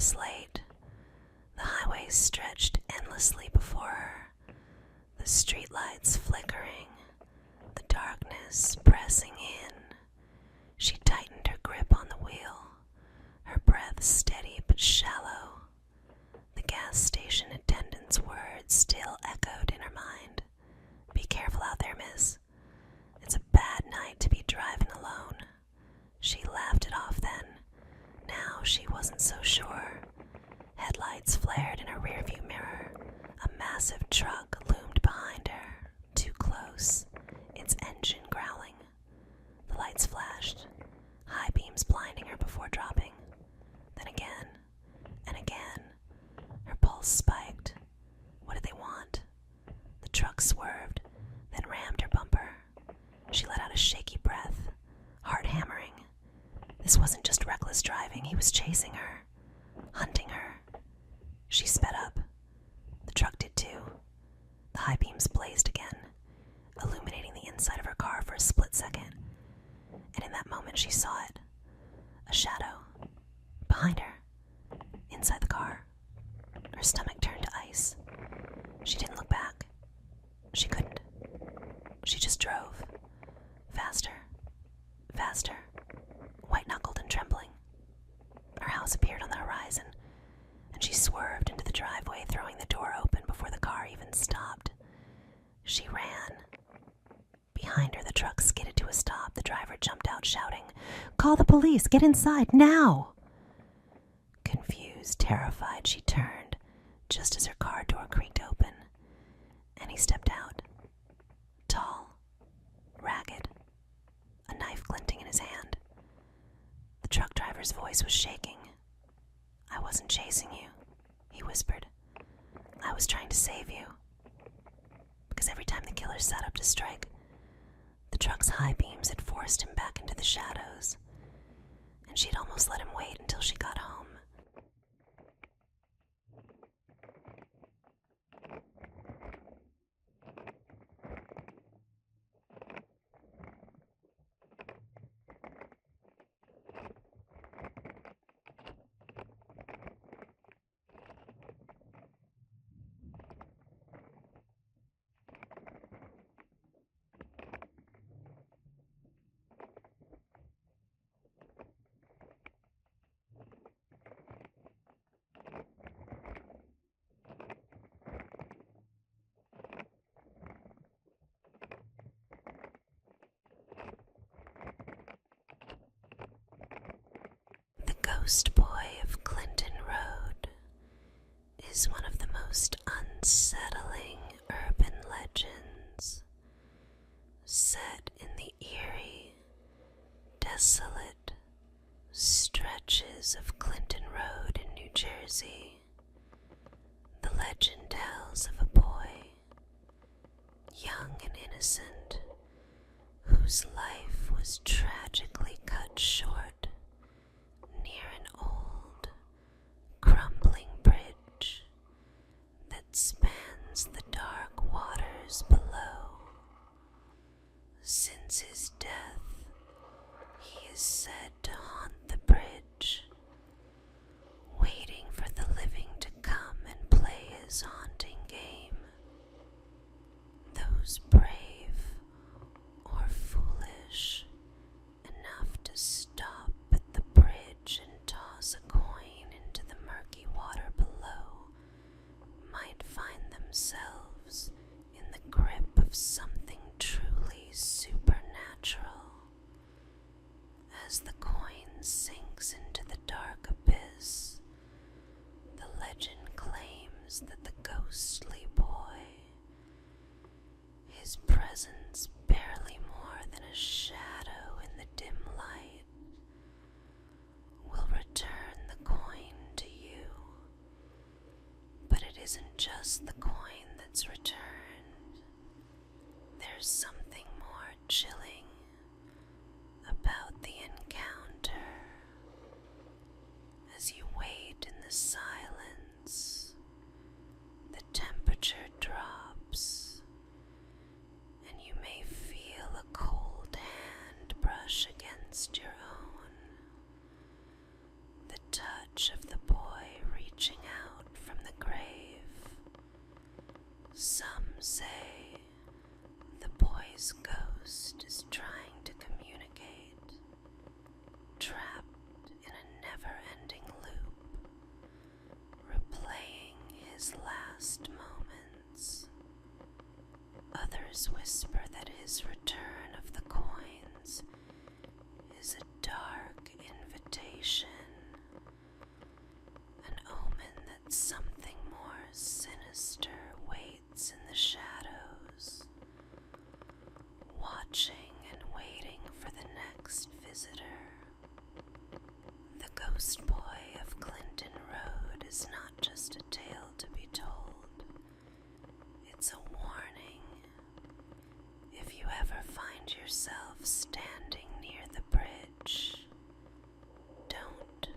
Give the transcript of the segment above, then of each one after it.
this late. The highway stretched endlessly before her, the streetlights flickering, the darkness pressing in. She tightened her grip on the wheel, her breath steady but shallow. The gas station attendant's words still echoed in her mind. "Be careful out there, miss. It's a bad night to be driving alone." She laughed it off then. Now she wasn't so sure. Headlights flared in her rearview mirror. A massive truck loomed behind her, too close, its engine growling. The lights flashed, high beams blinding her before dropping. Then again, and again. Her pulse spiked. What did they want? The truck swerved, then rammed her bumper. She let out a shaky breath, heart hammering. This wasn't just reckless driving. He was chasing her, hunting her. She sped up. The truck did too. The high beams blazed again, illuminating the inside of her car for a split second. And in that moment she saw it. A shadow. Behind her. Inside the car. Her stomach turned to ice. She didn't look back. She couldn't. She just drove. Faster. Faster. White-knuckled and trembling. Her house appeared on the horizon, and she swerved into the driveway, throwing the door open before the car even stopped. She ran. Behind her, the truck skidded to a stop. The driver jumped out, shouting, "Call the police! Get inside, now!" Confused, terrified, she turned, just as her car door creaked open, and he stepped out. Tall, ragged, a knife glinting in his hand. The truck driver's voice was shaking. "I wasn't chasing you," he whispered. "I was trying to save you." Because every time the killer sat up to strike, the truck's high beams had forced him back into the shadows, and she'd almost let him wait until she got home. The Ghost Boy of Clinton Road is one of the most unsettling urban legends, set in the eerie, desolate stretches of Clinton Road in New Jersey. The legend tells of a boy, young and innocent, whose life was tragically cut short near an old, crumbling bridge that spans the dark waters below. Since his death, he is said to haunt the bridge, waiting for the living to come and play his haunting game. Those brave or foolish enough to stop at the bridge and toss a coin into the murky water below might find themselves in the grip of something truly supernatural. As the coin sinks into the dark abyss, the legend claims that the ghostly boy, his presence barely more than a shadow in the dim light, will return the coin to you. But it isn't just the coin that's returned. There's something more chilling about the encounter. As you wait in the silence, the temperature drops, and you may feel a cold hand brush against your own. The touch of the boy reaching out from the grave. Some say the boy's ghost is trying to communicate, trapped in a never-ending loop, replaying his last moments. Others whisper that his return of the coins is a dark invitation, an omen that something more sinister waits in the shadows, watching and waiting for the next visitor. The Ghost Boy of Clinton Road is not just a tale to be told, it's a warning. If you ever find yourself standing near the bridge, don't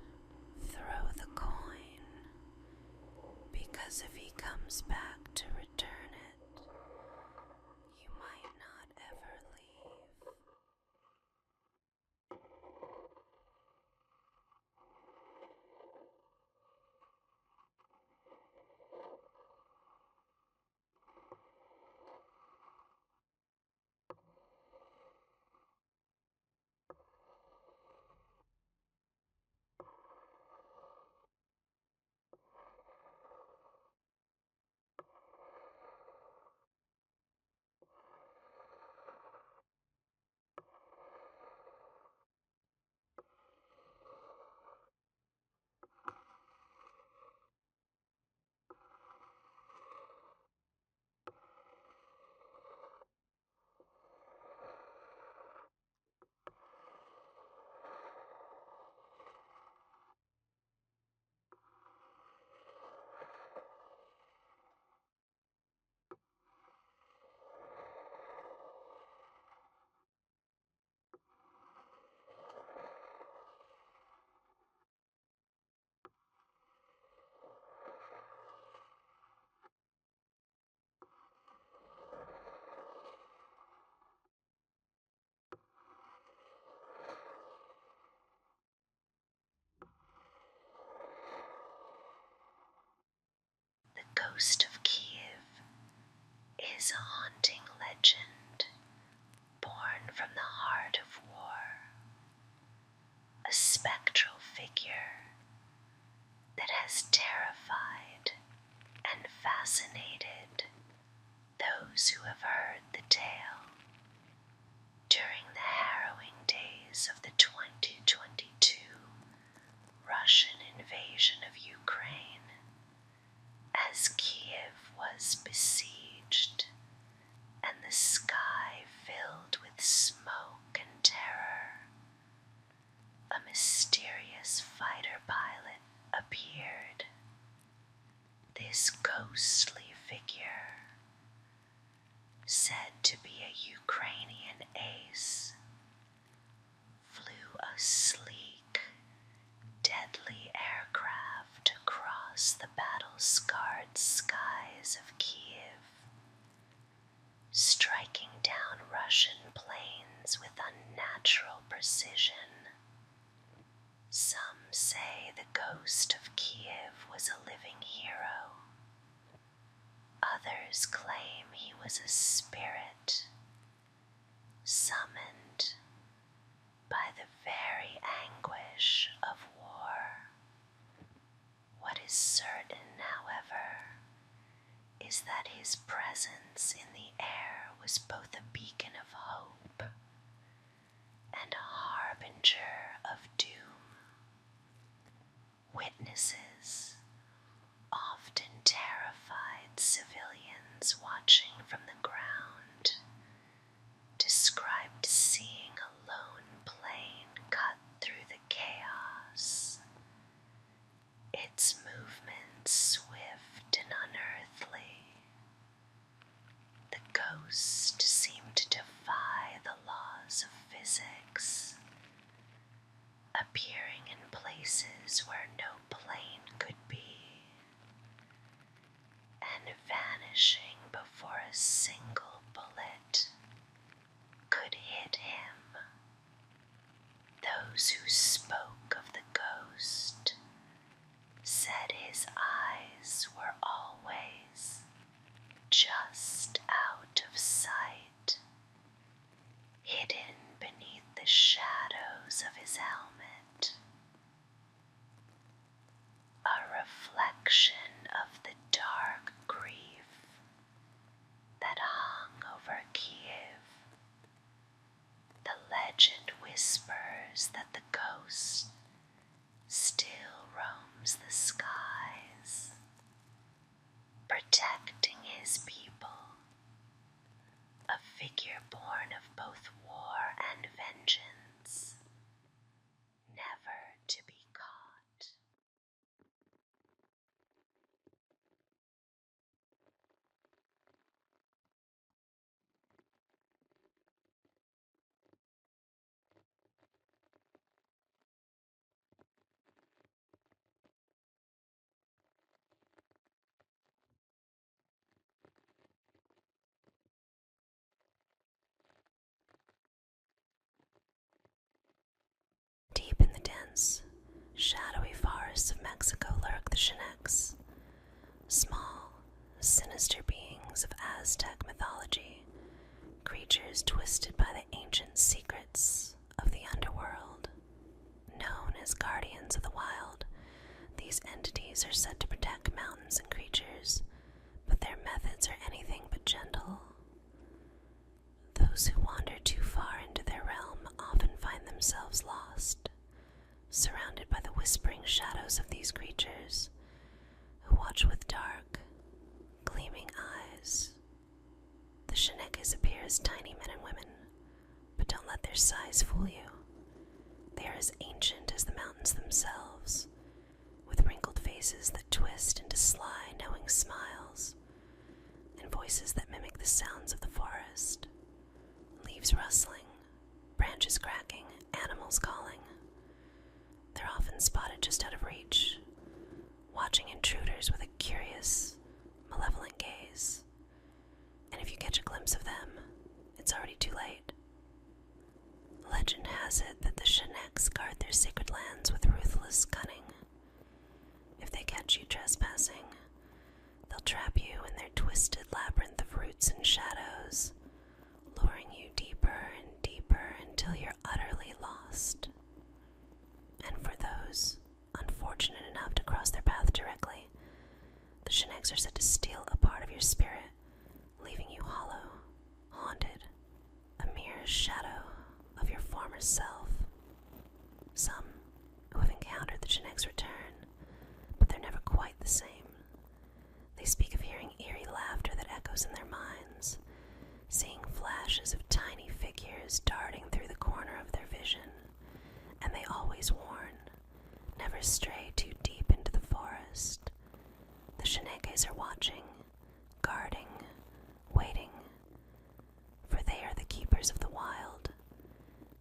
throw the coin, because if he comes back to return it, you might not ever leave. The ghost of Kiev is a haunting legend born from the heart of war, a spectral figure that has terrified and fascinated those who have heard the tale. During the harrowing days of the 2022 Russian invasion of Ukraine, as Kiev was besieged and the sky filled with smoke and terror, a mysterious fighter pilot appeared. This ghostly figure, said to be a Ukrainian ace, flew a sleek, deadly aircraft across the battle-scarred skies of Kiev, striking down Russian planes with unnatural precision. Some say the ghost of Kiev was a living hero. Others claim he was a spirit, summoned by the very anguish of war. What is certain, however, is that his presence in the air was both a beacon of hope and a harbinger of doom. Witnesses, often terrified civilians watching from the ground, described seeing a lone plane cut through the chaos, its movements swift and unearthly. The ghost seemed to defy the laws of physics, appearing in places where no plane could be, and vanishing before a single bullet could hit him. Those who spoke of the ghost said his reflection of the dark grief that hung over Kiev. The legend whispers that the ghost still roams the skies, protecting his people, a figure born of both war and vengeance, never to be caught. Deep in the dense, shadowy forests of Mexico lurk the Chinex, small, sinister beings of Aztec mythology, creatures twisted by the ancient secrets of the underworld. Known as guardians of the wild, these entities are said to protect mountains and creatures, but their methods are anything but gentle. Those who wander too far into their realm often find themselves lost, surrounded by the whispering shadows of these creatures, who watch with dark, gleaming eyes. The Shinekes appear as tiny men and women, but don't let their size fool you. They are as ancient as the mountains themselves, with wrinkled faces that twist into sly, knowing smiles, and voices that mimic the sounds of the forest. Leaves rustling, branches cracking, animals calling. They're often spotted just out of reach, watching intruders with a curious, malevolent gaze. And if you catch a glimpse of them, it's already too late. Legend has it that the Shineks guard their sacred lands with ruthless cunning. If they catch you trespassing, they'll trap you in their twisted labyrinth of roots and shadows, luring you deeper and deeper until you're utterly lost. And for those unfortunate enough to cross their path directly, the Shineks are said to steal a part of your spirit, leaving you hollow, haunted, a mere shadow of your former self. Some who have encountered the Shineks return, but they're never quite the same. They speak of hearing eerie laughter that echoes in their minds, seeing flashes of tiny figures darting through the corner of their vision, and they always warn, never stray too deep into the forest. The Shinekes are watching, guarding, waiting, for they are the keepers of the wild,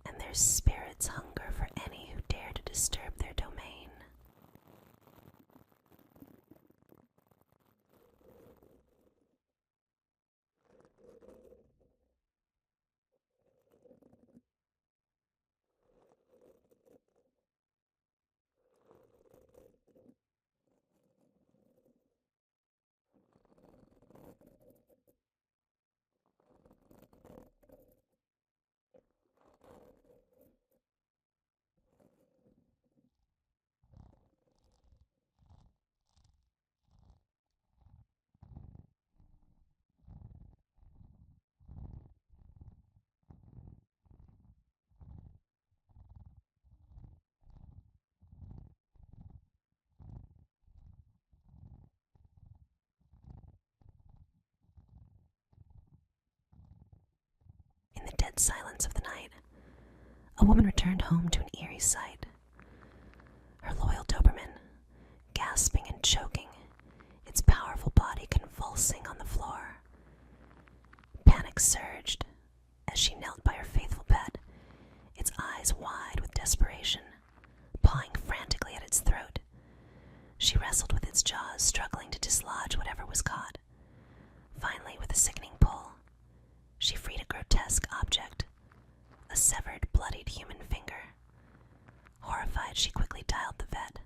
and their spirits hunger for any who dare to disturb their domain. In the dead silence of the night, a woman returned home to an eerie sight. Her loyal Doberman, gasping and choking, its powerful body convulsing on the floor. Panic surged as she knelt by her faithful pet, its eyes wide with desperation, pawing frantically at its throat. She wrestled with its jaws, struggling to dislodge whatever was caught. Finally, with a sickening pull, she freed a grotesque object, a severed, bloodied human finger. Horrified, she quickly dialed the vet,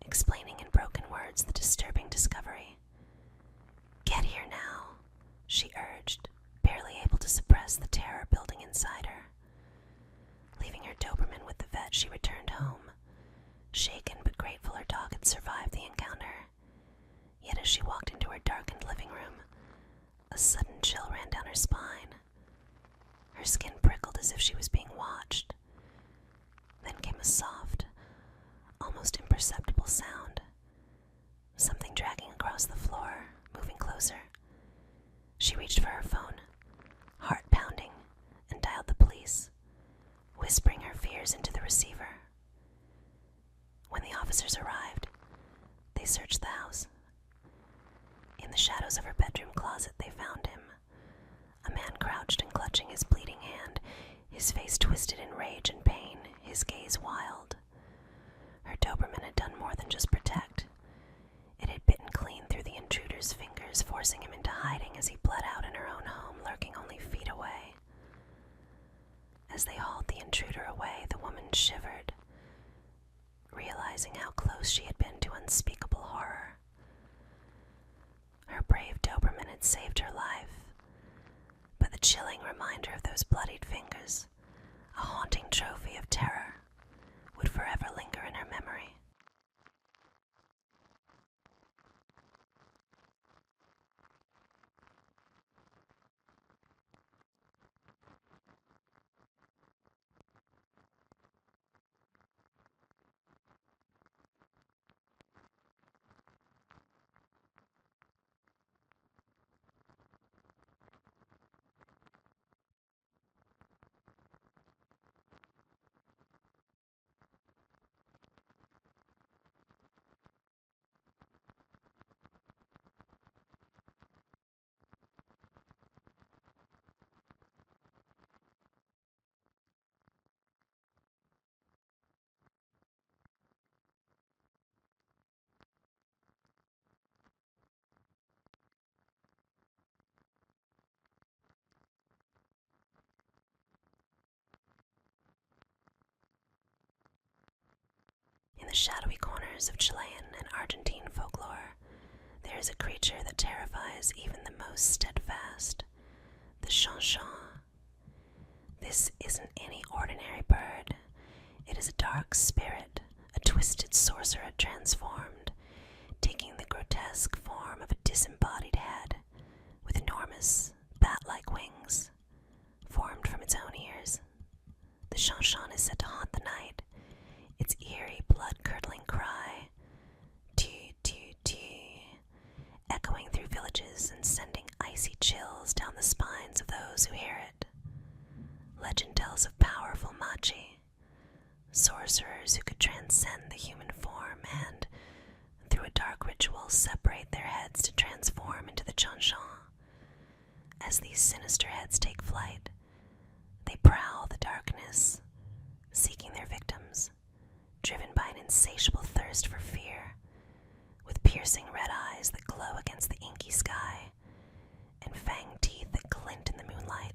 explaining in broken words the disturbing discovery. "Get here now," she urged, barely able to suppress the terror building inside her. Leaving her Doberman with the vet, she returned home, shaken but grateful her dog had survived the encounter. as she walked into her darkened living room, a sudden chill ran down her spine. Her skin prickled as if she was being watched. Then came a soft, almost imperceptible sound. Something dragging across the floor, moving closer. She reached for her phone, heart pounding, and dialed the police, whispering her fears into the receiver. When the officers arrived, they searched the house. In the shadows of her bedroom closet, they found him, a man crouched and clutching his bleeding hand, his face twisted in rage and pain, his gaze wild. Her Doberman had done more than just protect. It had bitten clean through the intruder's fingers, forcing him into hiding as he bled out in her own home, lurking only feet away. As they hauled the intruder away, the woman shivered, realizing how close she had been to unspeakable horror. Her brave Doberman had saved her life, but the chilling reminder of those bloodied fingers, a haunting trophy of terror, would forever linger in her memory. In the shadowy corners of Chilean and Argentine folklore, there is a creature that terrifies even the most steadfast, the chanchon. This isn't any ordinary bird. It is a dark spirit, a twisted sorcerer transformed, taking the grotesque form of a disembodied head with enormous, bat-like wings formed from its own ears. The chanchon is said to haunt the night, its eerie, blood-curdling cry, tee-tee-tee, echoing through villages and sending icy chills down the spines of those who hear it. Legend tells of powerful machi, sorcerers who could transcend the human form and, through a dark ritual, separate their heads to transform into the chanchon. As these sinister heads take flight, they prowl the darkness, seeking their victims, driven by an insatiable thirst for fear, with piercing red eyes that glow against the inky sky, and fanged teeth that glint in the moonlight.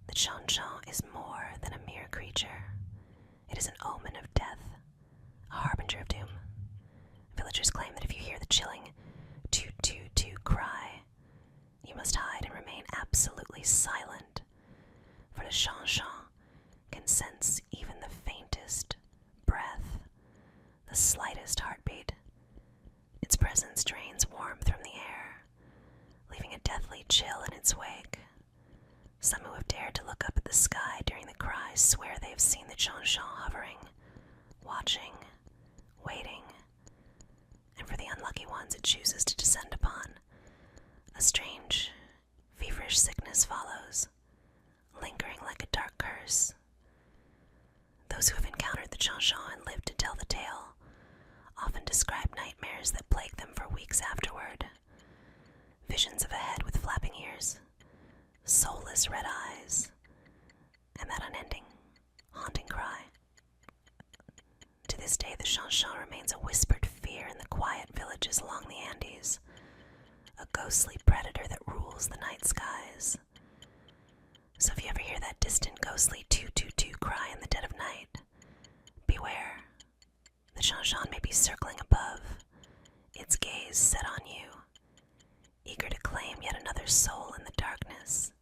The chanchon is more than a mere creature. It is an omen of death, a harbinger of doom. Villagers claim that if you hear the chilling toot-toot-toot cry, you must hide and remain absolutely silent, for the chanchon can sense even the faintest breath, the slightest heartbeat. Its presence drains warmth from the air, leaving a deathly chill in its wake. Some who have dared to look up at the sky during the cry swear they have seen the chanchon hovering, watching, waiting, and for the unlucky ones it chooses to descend upon. A strange, feverish sickness follows, lingering like a dark curse. Those who have encountered the chanchon and lived to tell the tale often describe nightmares that plague them for weeks afterward. Visions of a head with flapping ears, soulless red eyes, and that unending, haunting cry. To this day, the chanchon remains a whispered fear in the quiet villages along the Andes, a ghostly predator that rules the night skies. So if you ever hear that distant ghostly toot-toot-toot cry in the dead of night, beware. The chanchon may be circling above, its gaze set on you, eager to claim yet another soul in the darkness.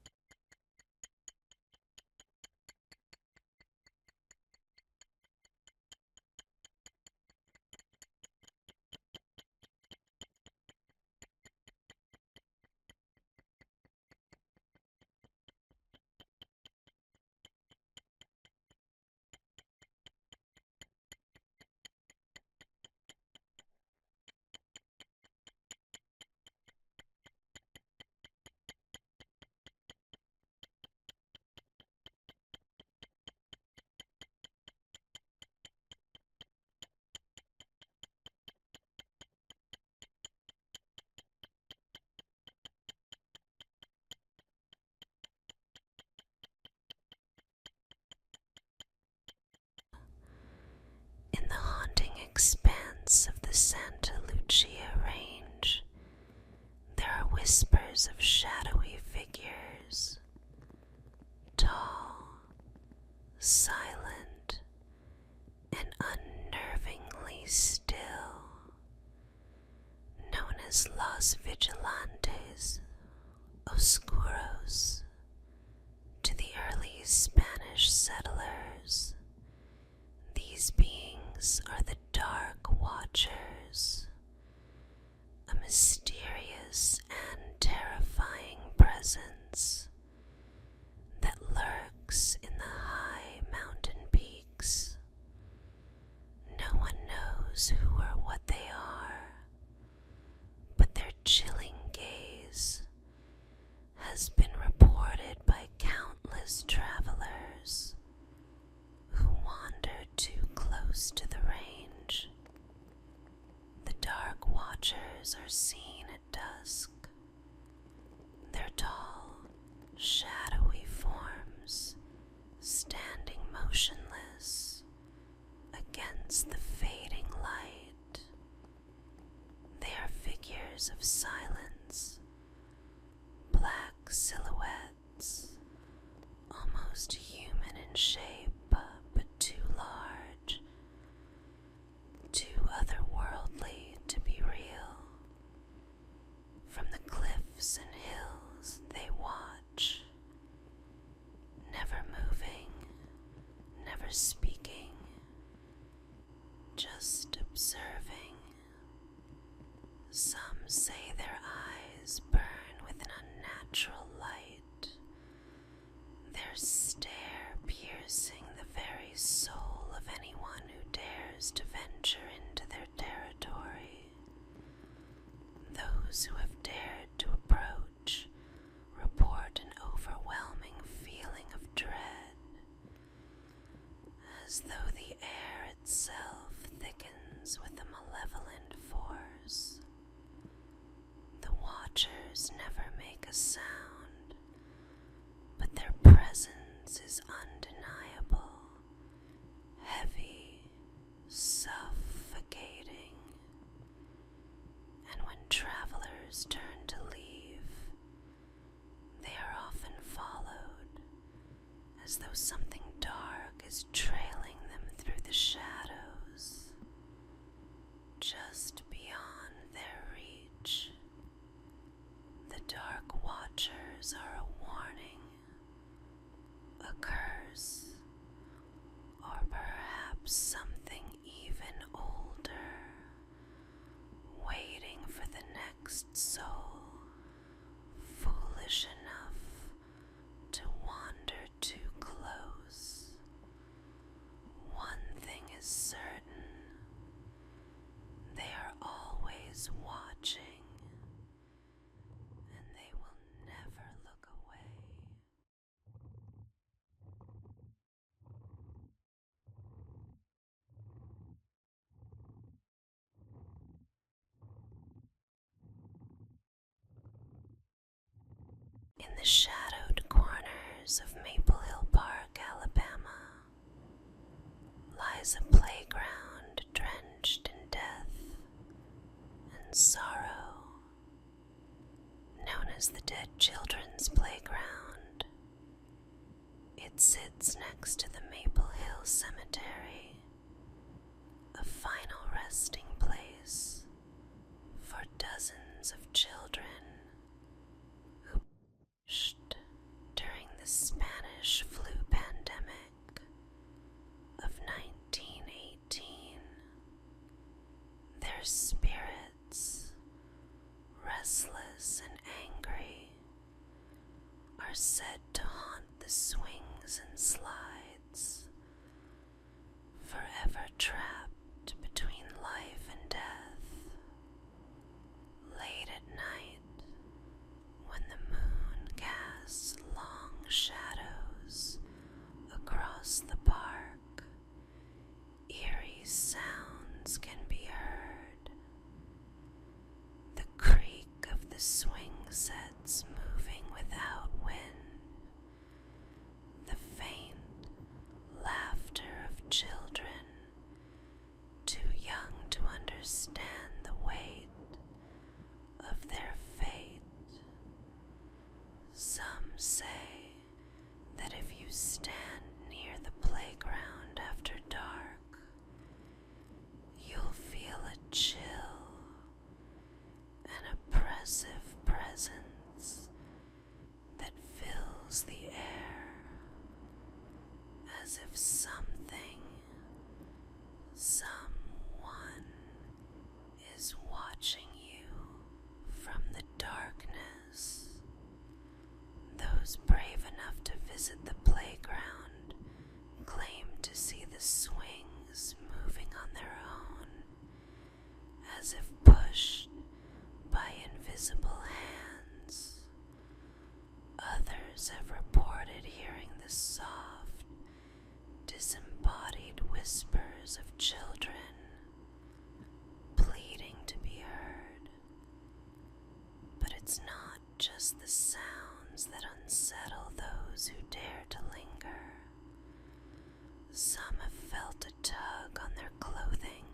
mountains of the Santa Lucia Range, there are whispers of shadowy figures, tall, silent, and unnervingly still, known as Los Vigilantes Oscuros to the early Spanish settlers. These beings are the Dark Watchers, a mysterious and terrifying presence that lurks in the high mountain peaks. No one knows who or what they are, but their chilling gaze has been reported by countless travelers who wander too close to the range. The Dark Watchers are seen at dusk. Their tall, shadowy forms standing motionless against the fading light. They are figures of silence, black silhouettes, almost human in shape, but too large, too otherworldly to be real. From the cliffs and hills they watch, never moving, never speaking, just observing. Some say their eyes burn with an unnatural light, their stare piercing the very soul of anyone who dares to venture into their territory. Those who have dared to approach report an overwhelming feeling of dread, as though the air itself thickens with a malevolent force. The Watchers never make a sound, but their presence is undeniable, heavy, suffocating. And when travelers turn to leave, they are often followed, as though something dark is trailing them through the shadows, just beyond their reach. The Dark Watchers are a warning, a curse, or perhaps something even older, waiting for the next soul, foolish enough to wander too close. One thing is certain, they are always watching, and they will never look away. In the shadowed corners of Maple Hill Park, Alabama, lies a playground drenched in death and sorrow, known as the Dead Children's Playground. It sits next to the Maple Hill Cemetery, a final resting place for dozens of children who perished during the Spanish flu pandemic of 1918. Their spirits, restless and angry, are said to haunt the swings and slides, forever trapped between life and death. Late at night, when the moon casts long shadows across the park, eerie sounds can be heard. The creak of the swing sets moving without wind, the faint laughter of children too young to understand if pushed by invisible hands. Others have reported hearing the soft, disembodied whispers of children pleading to be heard. But it's not just the sounds that unsettle those who dare to linger. Some have felt a tug on their clothing,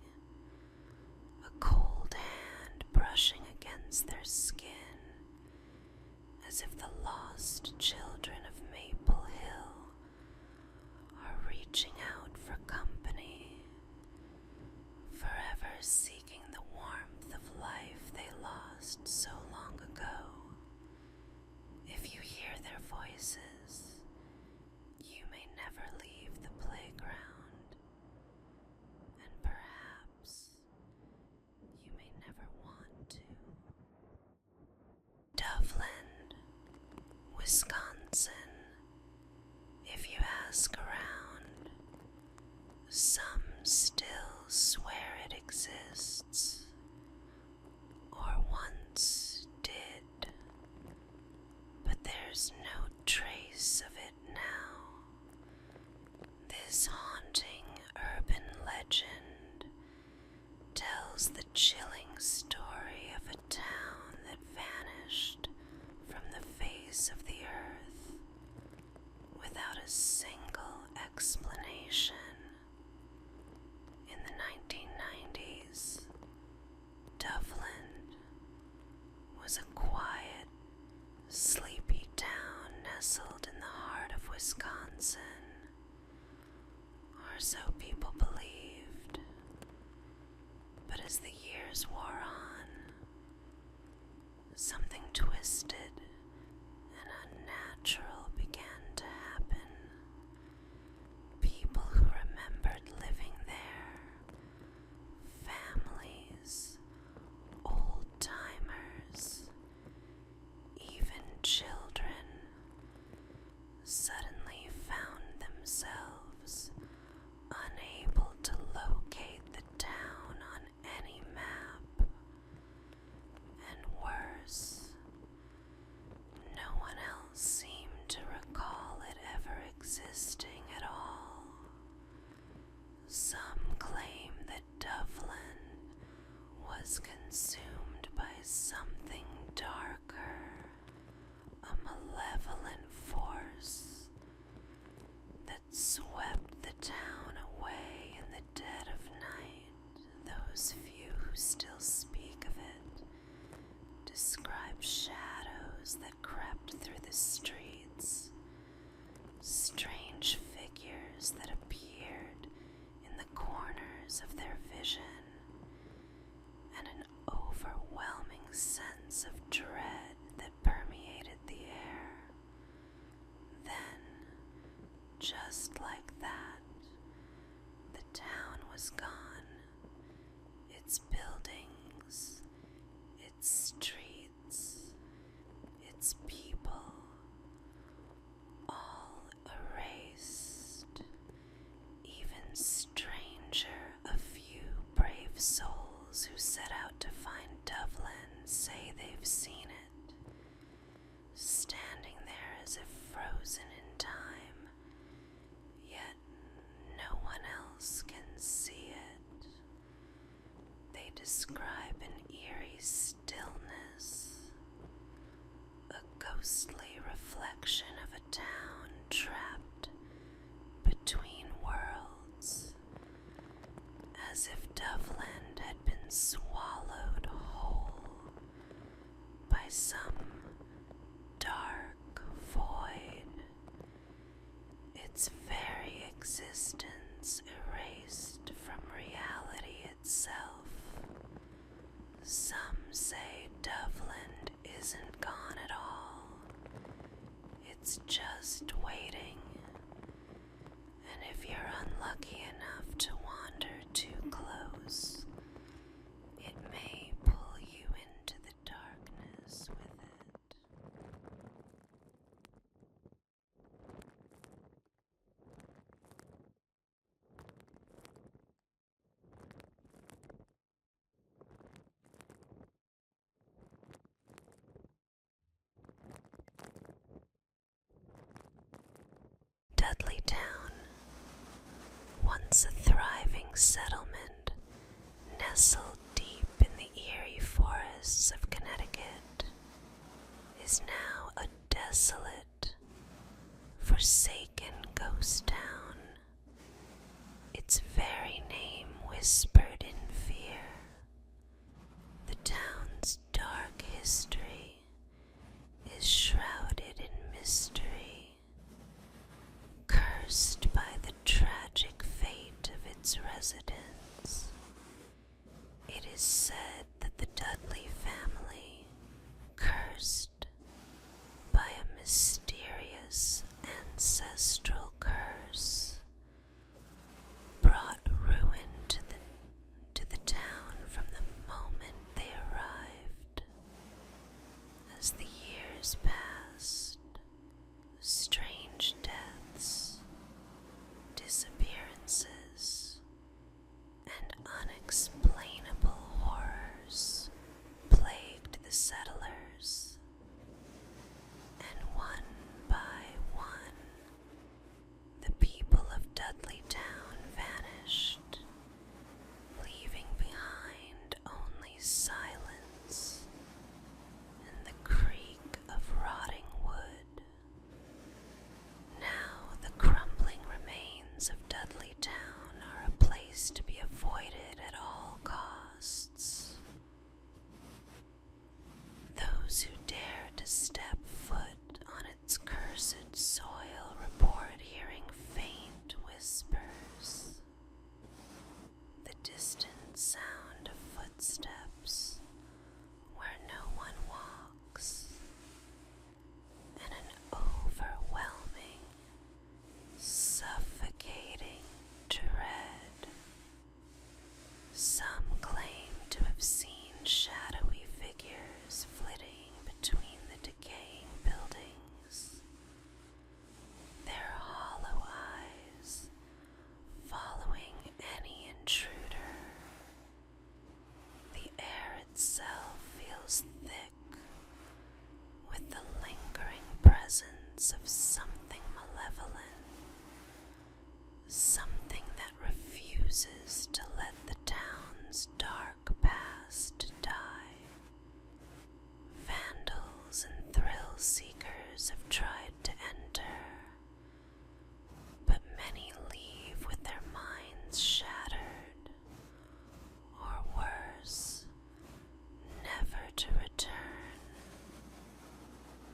a cold hand brushing against their skin, as if the lost children of Maple Hill are reaching out for company, forever seeking the warmth of life they lost so long ago. If you hear their voices, you may never leave the playground, and perhaps you may never want to. Dublin, Wisconsin. If you ask around, some still swear it exists, or once did, but there's no trace of it now. This haunting urban legend tells the chilling story of a town that vanished from the face of the earth without a single explanation. In the 1990s, Dublin was a quiet, sleepy town nestled in the heart of Wisconsin, or so people believed. But as the years wore on, something twisted and unnatural began to happen. People who remembered living there, families, old-timers, even children, suddenly found themselves unable to locate the town on any map. And worse, no one else seemed to recall it ever existing at all. Some claim that Dublin was consumed by something darker, a malevolent force that swept the town away in the dead of night. Those few who still speak of it describe shadows that crept through the streets, strange figures that appeared in the corners of their vision, and an overwhelming sense of dread that permeated the air. Then, just like that, the town was gone. Its buildings, its streets, its people, all erased. Even stranger, a few brave souls who set out to find Dublin say they've seen it, standing there as if frozen in time, yet no one else can see it. They describe an eerie stillness, a ghostly reflection of a town trapped between worlds, as if Dublin had been swallowed whole by some dark void, its very existence erased from reality itself. Some say Dublin isn't gone at all. It's just waiting. And if you're unlucky enough to wander too close, it may pull you into the darkness with it. Town, once a thriving settlement nestled deep in the eerie forests of Connecticut, is now a desolate, forsaken ghost town, its very name whispered in fear. The town's dark history is shrouded in mystery, cursed by the tragic fate of its residents. It is said that the Dudley family, cursed by a mysterious ancestral curse, brought ruin to the town from the moment they arrived. As the years passed, strange deaths, disappearances, and unexplainable horrors plagued the settlers, and one by one, the people of Dudley Town vanished, leaving behind only silence and the creak of rotting wood. Now the crumbling remains of Dudley Town are a place to be avoided at all costs. Those who dare to step foot on its cursed soil report hearing faint whispers, the distant sound of footsteps where no one walks, and an overwhelming, suffocating dread. Some claim to have seen shadowy figures flitting between the decaying buildings, their hollow eyes following any intruder. The air itself feels thick with the lingering presence of something malevolent, something that refuses to let the town's dark past die. Vandals and thrill seekers have tried to enter, but many leave with their minds shattered, or worse, never to return.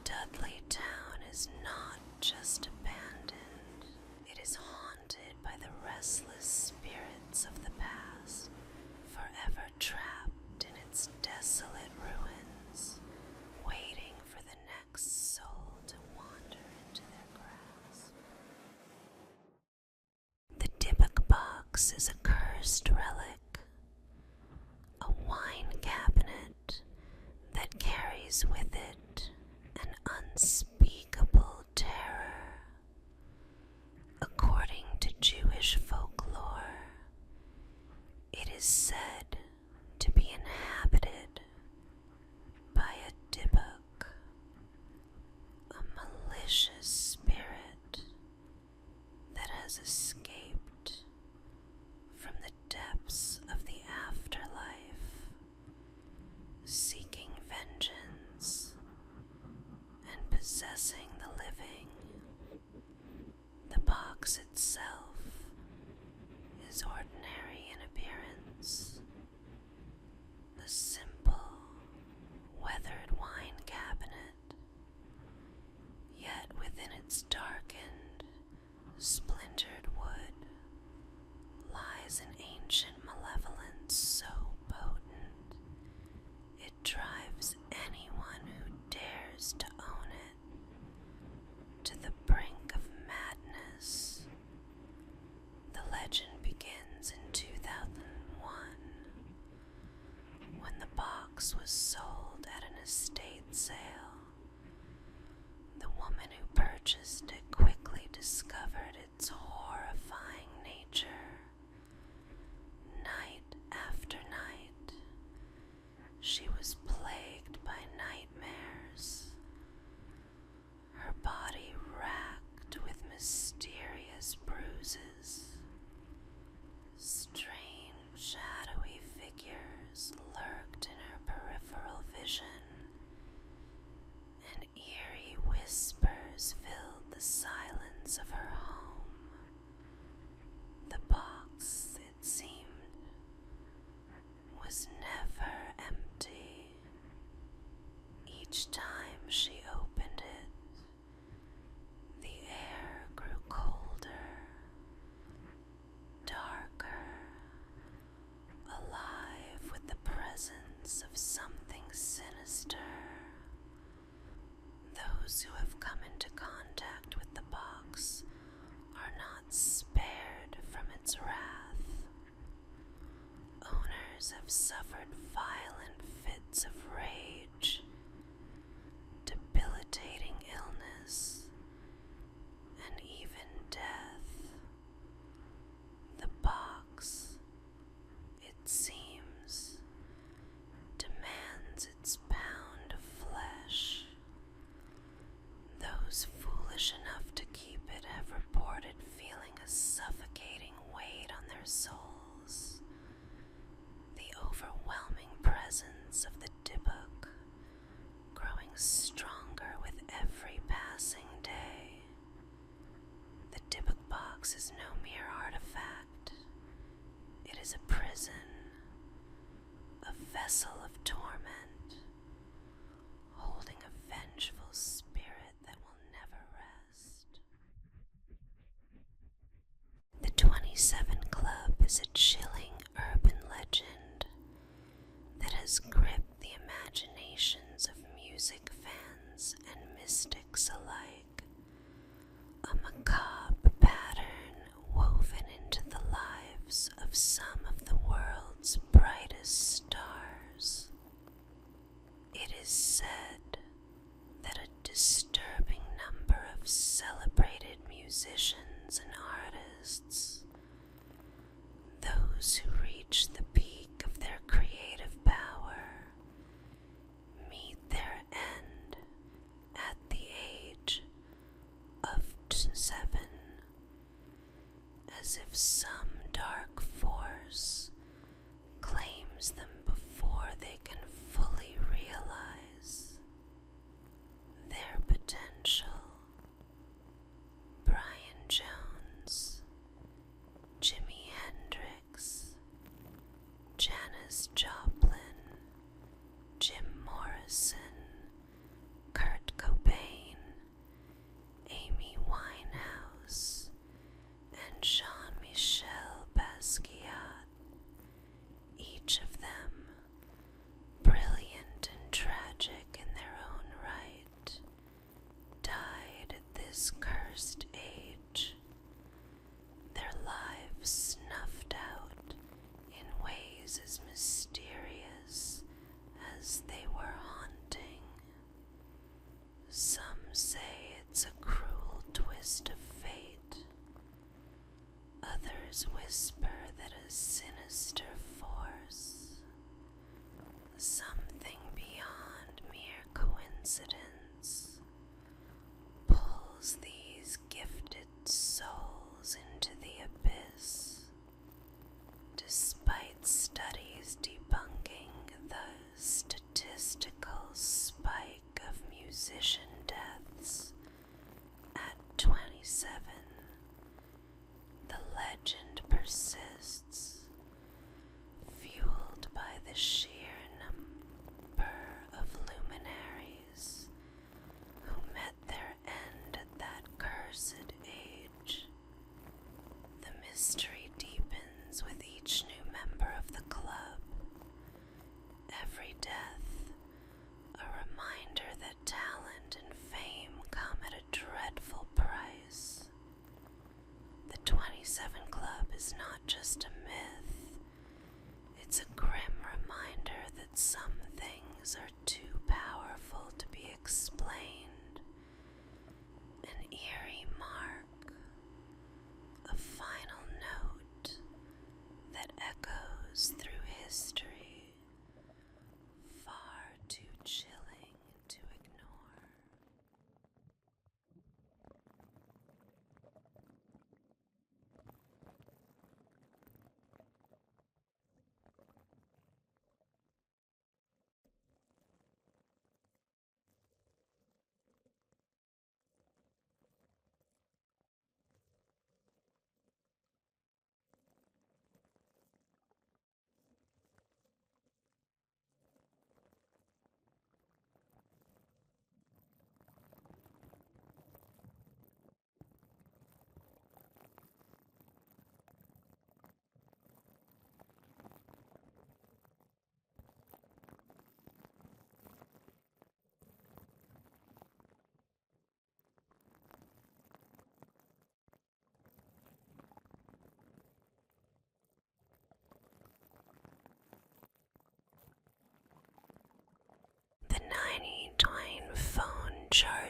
Dudley Town is not just abandoned, it is haunted by the restless spirits of the past, forever trapped in its desolate ruins, waiting for the next soul to wander into their grasp. The Dybbuk box is a cursed relic, a wine cabinet that carries with it an unspeakable terror. According to Jewish folklore, it is said to be inhabited by a Dybbuk, a malicious spirit that has escaped from the depths of the afterlife, seeking vengeance and possessing the living. The box itself is ordinary in appearance, a simple, weathered wine cabinet, yet within its darkened, splintered wood lies an ancient malevolence so potent it drives anyone who dares to own it to the brink of madness. The legend begins in 2001, when the box was sold at an estate sale. The woman who purchased it quickly discovered its horrifying nature. Night after night, she was plagued by nightmares, her body racked with mysterious Each time she opened it, the air grew colder, darker, alive with the presence of something sinister. Those who have come into contact with the box are not spared from its wrath. Owners have suffered violent fits of rage, debilitating illness, and even death. The box, it seems, demands its pound of flesh. Those foolish enough to keep it have reported feeling a suffocating weight on their souls. The overwhelming presence of the Dybbuk growing stronger with every passing day. The Dybbuk box is no mere artifact. It is a prison, a vessel of torment, holding a vengeful spirit that will never rest. The 27 Club is a chilling urban legend that has gripped the imaginations of music fans and mystics alike. A macabre pattern woven into the lives of some of the world's brightest stars. It is said that a disturbing number of celebrated musicians and artists, those who reach the peak of their creative power, meet their end at the age of 7, as if some dark force claims them before they can fully realize their potential. Brian Jones, Jimi Hendrix, Janis Joplin, Jim Morrison, Kurt Cobain, Amy Winehouse, and Jean-Michel Basquiat, each of them brilliant and tragic in their own right, died at this cursed age, their lives snuffed out in ways as mysterious as they were haunting. Some say it's a cruel twist of fate. Others whisper that a sinister force, something beyond mere coincidence, pulls these gifted souls into the abyss. Despite studies debunking the statistical spike of musician deaths at 27, the legend persists, fueled by the sheer number of luminaries who met their end at that cursed age. The mystery deepens with each new member of the club. Every death, a reminder that talent and fame come at a dreadful price. The 27 Club is not just a myth, it's a grim reminder that some things are too powerful to be explained. An eerie mark, a final note that echoes through history, far too chilling to ignore.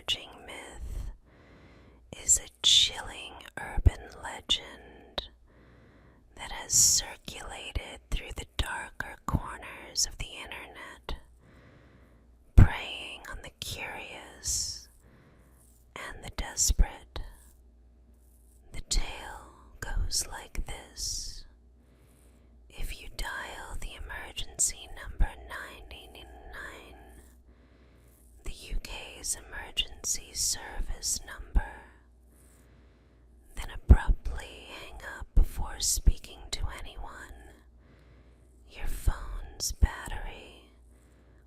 emerging myth is a chilling urban legend that has circulated through the darker corners of the internet, preying on the curious and the desperate. The tale goes like this. If you dial the emergency number 989, the UK's emergency service number, then abruptly hang up before speaking to anyone, your phone's battery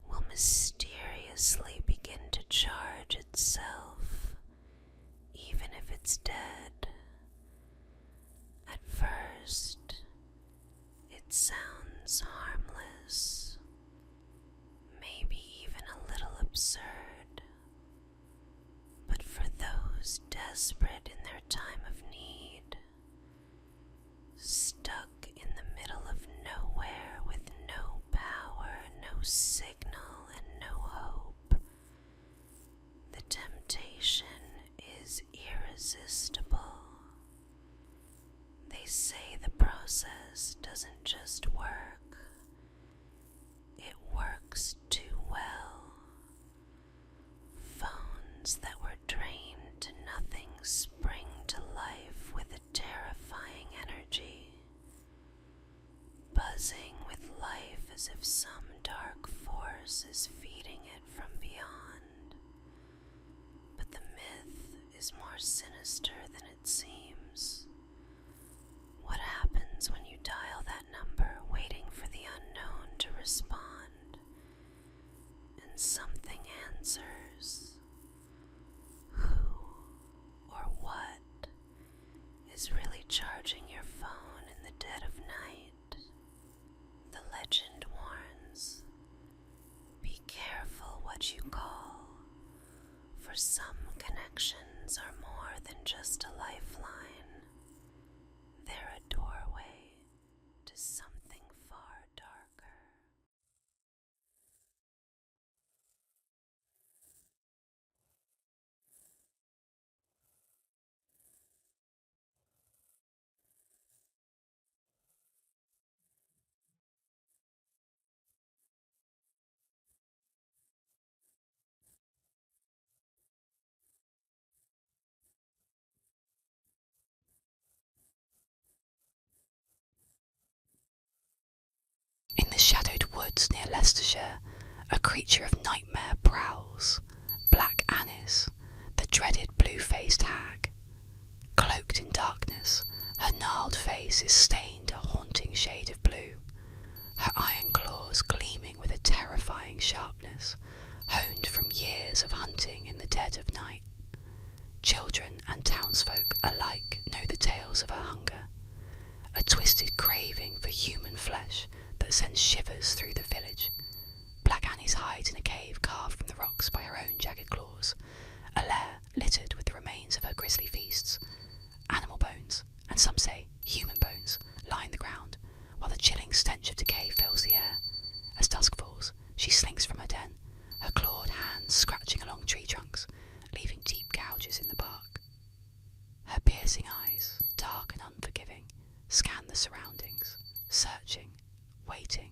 will mysteriously begin to charge itself, even if it's dead. At first, it sounds harmless, maybe even a little absurd, but for those desperate in their time of need, stuck in the middle of nowhere with no power, no signal, and no hope, the temptation is irresistible. They say the process doesn't just work, it works too well. Phones that were drained to nothing spring to life with a terrifying energy, buzzing with life as if some dark force is feeding it from beyond. But the myth is more sinister than it seems. What happens when you dial that number waiting for the unknown to respond, and something answers? Who or what is really charging your phone in the dead of night? The legend warns, be careful what you call, for some connections are more than just a lifeline. They're a doorway to something far darker. In the shadowed woods near Leicestershire, a creature of nightmare prowls, Black Annis, the dreaded blue-faced hag. Cloaked in darkness, her gnarled face is stained a haunting shade of blue, her iron claws gleaming with a terrifying sharpness, honed from years of hunting in the dead of night. Children and townsfolk alike know the tales of her hunger, a twisted craving for human flesh that sends shivers through the village. Black Annis hides in a cave carved from the rocks by her own jagged claws, a lair littered with the remains of her grisly feasts. Animal bones, and some say human bones, line the ground, while the chilling stench of decay fills the air. As dusk falls, she slinks from her den, her clawed hands scratching along tree trunks, leaving deep gouges in the bark. Her piercing eyes, dark and unforgiving, scan the surroundings, searching, waiting.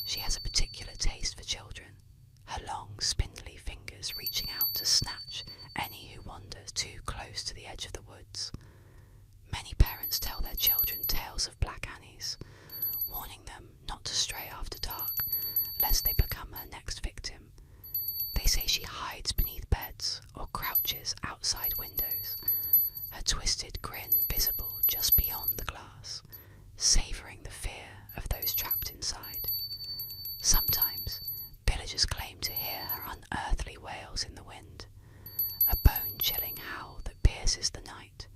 She has a particular taste for children, her long, spindly fingers reaching out to snatch any who wanders too close to the edge of the woods. Many parents tell their children tales of Black Annis, warning them not to stray after dark, lest they become her next victim. They say she hides beneath beds or crouches outside windows, her twisted grin visible just beyond the glass, savouring the fear of those trapped inside. Sometimes villagers claim to hear her unearthly wails in the wind, a bone-chilling howl that pierces the night.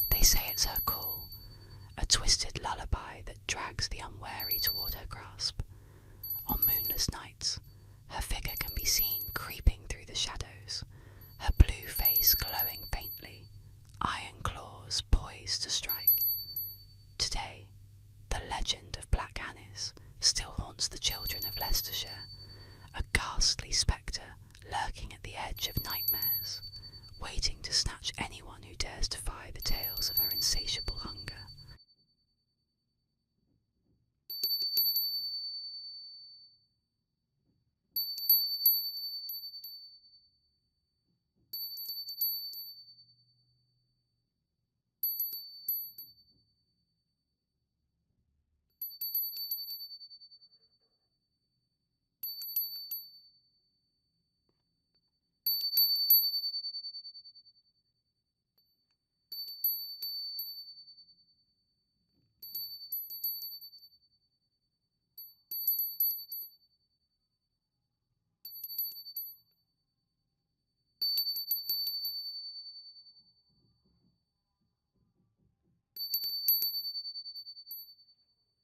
They say it's her call, a twisted lullaby that drags the unwary toward her grasp. On moonless nights, her figure can be seen creeping through the shadows, her blue face glowing faintly, iron claws poised to strike. Today, the legend of Black Annis still haunts the children of Leicestershire, a ghastly spectre lurking at the edge watch of nightmares, waiting to snatch anyone who dares defy the tales of her insatiable